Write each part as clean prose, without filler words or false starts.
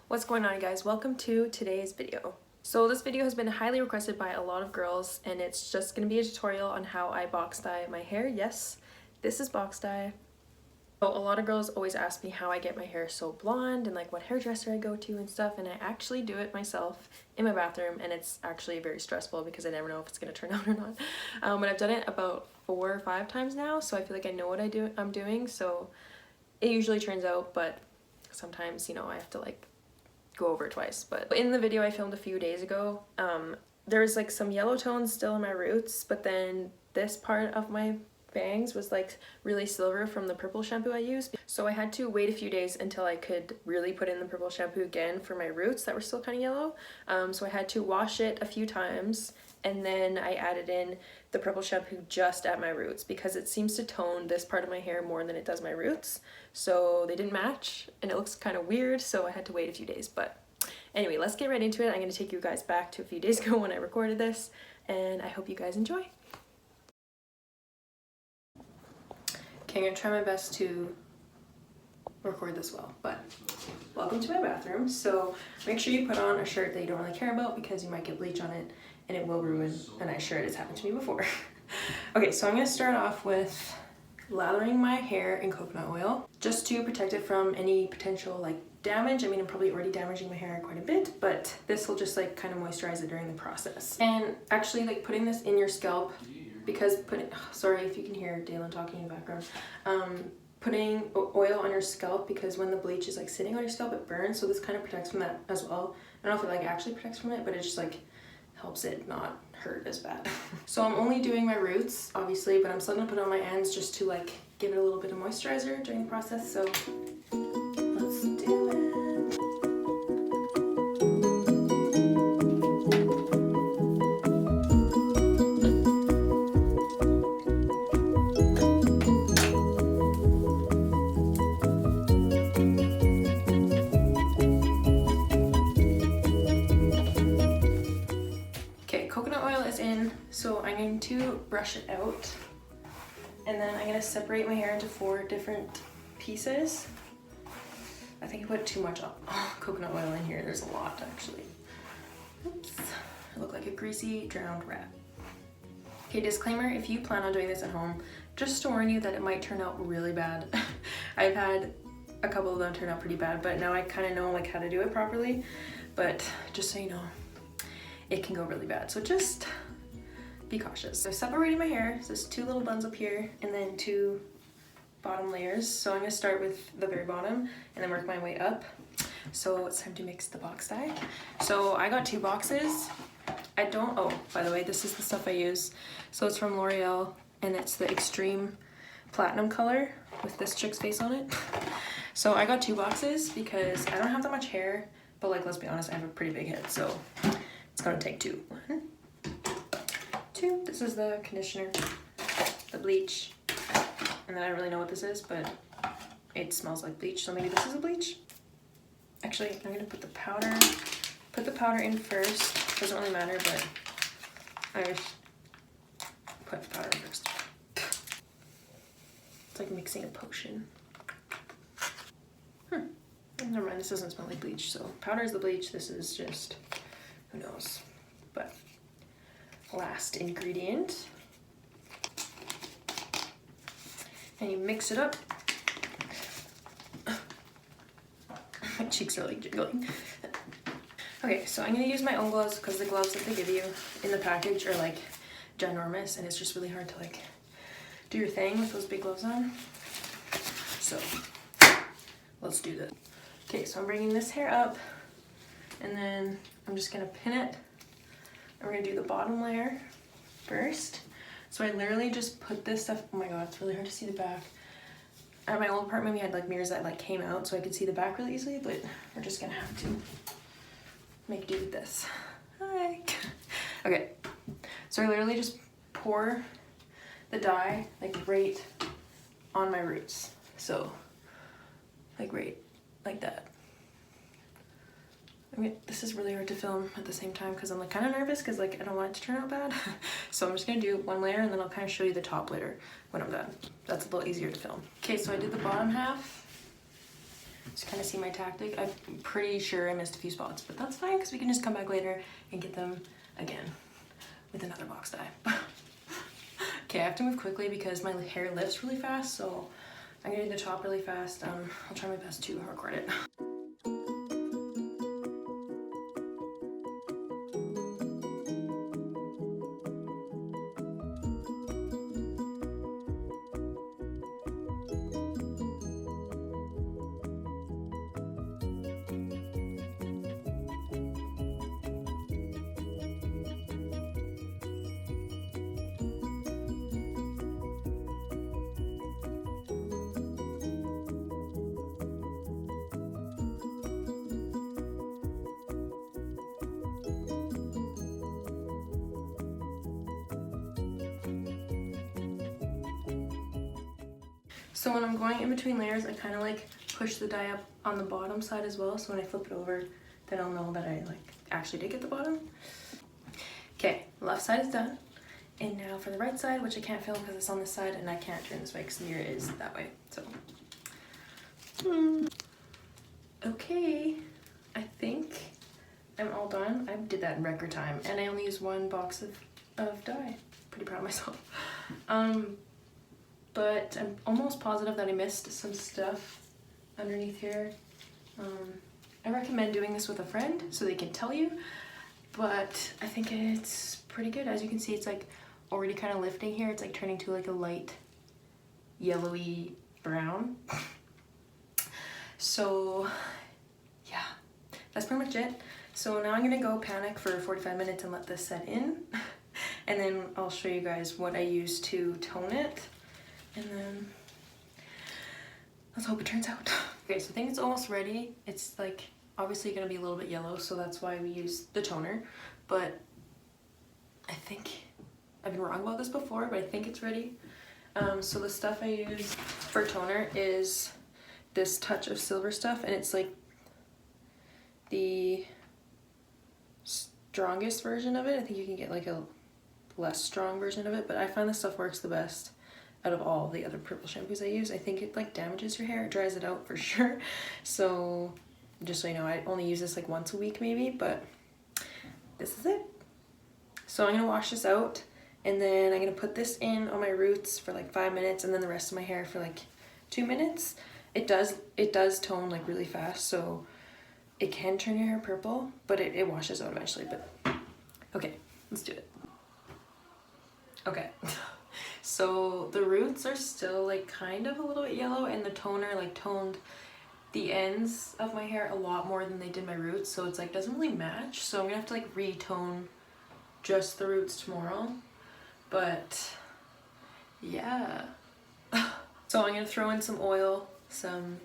What's going on, guys? Welcome to today's video. So this video has been highly requested by a lot of girls, and it's just going to be a tutorial on how I box dye my hair. Yes, this is box dye. So a lot of girls always ask me how I get my hair so blonde and like what hairdresser I go to and stuff, and I actually do it myself in my bathroom, and it's actually very stressful because I never know if it's going to turn out or not. But I've done it about 4 or 5 times now, so I feel like I know what I'm doing, so it usually turns out, but sometimes, you know, I have to like go over it twice. But in the video I filmed a few days ago, there's like some yellow tones still in my roots, but then this part of my bangs was like really silver from the purple shampoo I used. So I had to wait a few days until I could really put in the purple shampoo again for my roots that were still kind of yellow. So I had to wash it a few times, and then I added in the purple shampoo just at my roots because it seems to tone this part of my hair more than it does my roots. So they didn't match and it looks kind of weird, so I had to wait a few days. But anyway, let's get right into it. I'm going to take you guys back to a few days ago when I recorded this, and I hope you guys enjoy. Okay, I'm going to try my best to record this well, but welcome to my bathroom. So make sure you put on a shirt that you don't really care about because you might get bleach on it and it will ruin a nice shirt. It's happened to me before. Okay, so I'm going to start off with lathering my hair in coconut oil just to protect it from any potential like damage. I mean, I'm probably already damaging my hair quite a bit, but this will just like kind of moisturize it during the process. And actually like putting this in your scalp, because sorry if you can hear Dalen talking in the background, putting oil on your scalp, because when the bleach is like sitting on your scalp it burns, so this kind of protects from that as well. I don't know if it like actually protects from it, but it just like helps it not hurt as bad. So I'm only doing my roots obviously, but I'm still gonna put on my ends just to like give it a little bit of moisturizer during the process. So let's do it. Coconut oil is in, so I'm going to brush it out, and then I'm going to separate my hair into 4 different pieces. I think I put too much coconut oil in here. There's a lot actually. Oops. I look like a greasy drowned rat. Okay, disclaimer, if you plan on doing this at home, just to warn you that it might turn out really bad. I've had a couple of them turn out pretty bad, but now I kind of know like how to do it properly, but just so you know, it can go really bad, so just be cautious. So separating my hair, so there's 2 little buns up here and then 2 bottom layers. So I'm gonna start with the very bottom and then work my way up. So it's time to mix the box dye. So I got 2 boxes. Oh, by the way, this is the stuff I use. So it's from L'Oreal and it's the Extreme Platinum color with this chick's face on it. So I got 2 boxes because I don't have that much hair, but like, let's be honest, I have a pretty big head, so it's gonna take 2. 1, 2. This is the conditioner, the bleach, and then I don't really know what this is, but it smells like bleach, so maybe this is a bleach. Actually, I'm gonna put the powder in first. Doesn't really matter, but I just put the powder in first. It's like mixing a potion. Never mind, this doesn't smell like bleach. So powder is the bleach. This is just, who knows, but last ingredient, and you mix it up. My cheeks are like jiggling. Okay, so I'm gonna use my own gloves because the gloves that they give you in the package are like ginormous, and it's just really hard to like do your thing with those big gloves on. So let's do this. Okay, so I'm bringing this hair up, and then I'm just gonna pin it. And we're gonna do the bottom layer first. So I literally just put this stuff, oh my god, it's really hard to see the back. At my old apartment we had like mirrors that like came out so I could see the back really easily, but we're just gonna have to make do with this. Hi. Okay, so I literally just pour the dye like right on my roots. So like right like that. I mean, this is really hard to film at the same time because I'm like kind of nervous because like I don't want it to turn out bad. So I'm just gonna do 1 layer and then I'll kind of show you the top layer when I'm done. That's a little easier to film. Okay, so I did the bottom half. Just kind of see my tactic. I'm pretty sure I missed a few spots, but that's fine because we can just come back later and get them again with another box dye. Okay, I have to move quickly because my hair lifts really fast, so I'm gonna do the top really fast. I'll try my best to record it. So when I'm going in between layers, I kind of like push the dye up on the bottom side as well. So when I flip it over, then I'll know that I like actually did get the bottom. Okay, left side is done. And now for the right side, which I can't film because it's on this side and I can't turn this way because the mirror is that way. So, okay, I think I'm all done. I did that in record time and I only used one box of dye. Pretty proud of myself. But I'm almost positive that I missed some stuff underneath here. I recommend doing this with a friend so they can tell you, but I think it's pretty good. As you can see, it's like already kind of lifting here. It's like turning to like a light yellowy brown. So yeah, that's pretty much it. So now I'm gonna go panic for 45 minutes and let this set in. And then I'll show you guys what I use to tone it. And then let's hope it turns out. Okay, so I think it's almost ready. It's like obviously gonna be a little bit yellow, so that's why we use the toner. But I think I've been wrong about this before, but I think it's ready. So the stuff I use for toner is this Touch of Silver stuff, and it's like the strongest version of it. I think you can get like a less strong version of it, but I find this stuff works the best out of all the other purple shampoos I use. I think it like damages your hair, it dries it out for sure. So just so you know, I only use this like once a week maybe, but this is it. So I'm gonna wash this out and then I'm gonna put this in on my roots for like 5 minutes and then the rest of my hair for like 2 minutes. It does tone like really fast, so it can turn your hair purple, but it washes out eventually. But okay, let's do it. Okay. So the roots are still like kind of a little bit yellow and the toner like toned the ends of my hair a lot more than they did my roots, so it's like doesn't really match. So I'm gonna have to like retone just the roots tomorrow. But yeah. So I'm gonna throw in some oil, some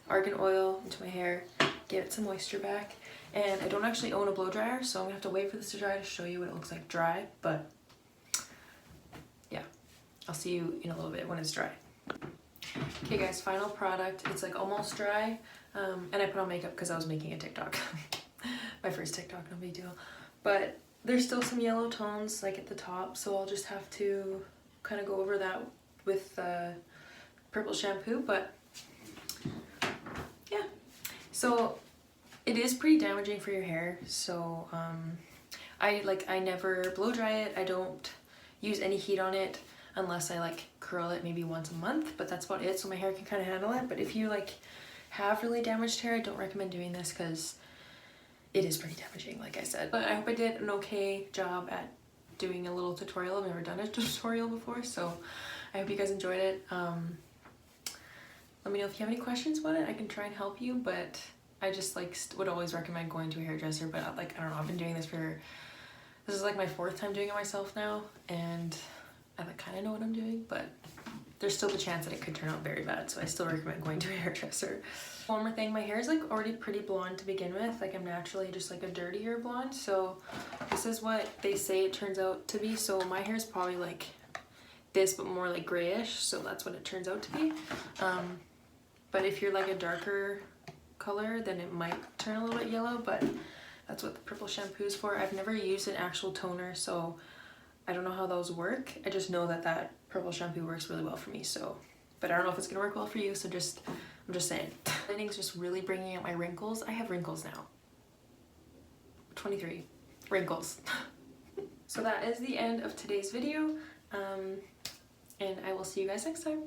argan oil into my hair, give it some moisture back. And I don't actually own a blow dryer, so I'm gonna have to wait for this to dry to show you what it looks like dry, but yeah, I'll see you in a little bit when it's dry. Okay guys, final product. It's like almost dry, and I put on makeup because I was making a TikTok. My first TikTok, no big deal. But there's still some yellow tones like at the top, so I'll just have to kind of go over that with purple shampoo. But yeah, so it is pretty damaging for your hair. So I never blow dry it. I don't use any heat on it unless I like curl it maybe once a month, but that's about it, so my hair can kind of handle it. But if you like have really damaged hair, I don't recommend doing this because it is pretty damaging, like I said. But I hope I did an okay job at doing a little tutorial. I've never done a tutorial before, so I hope you guys enjoyed it. Let me know if you have any questions about it. I can try and help you, but I just like would always recommend going to a hairdresser. But like, I don't know, I've been doing this is like my 4th time doing it myself now, and I like kind of know what I'm doing, but there's still the chance that it could turn out very bad, so I still recommend going to a hairdresser. One more thing, my hair is like already pretty blonde to begin with. Like I'm naturally just like a dirtier blonde, so this is what they say it turns out to be. So my hair is probably like this, but more like grayish, so that's what it turns out to be. But if you're like a darker color, then it might turn a little bit yellow, but that's what the purple shampoo is for. I've never used an actual toner, so I don't know how those work. I just know that that purple shampoo works really well for me, so, but I don't know if it's gonna work well for you, so just I'm just saying. Lighting's just really bringing out my wrinkles. I have wrinkles now. 23 wrinkles. So that is the end of today's video. And I will see you guys next time.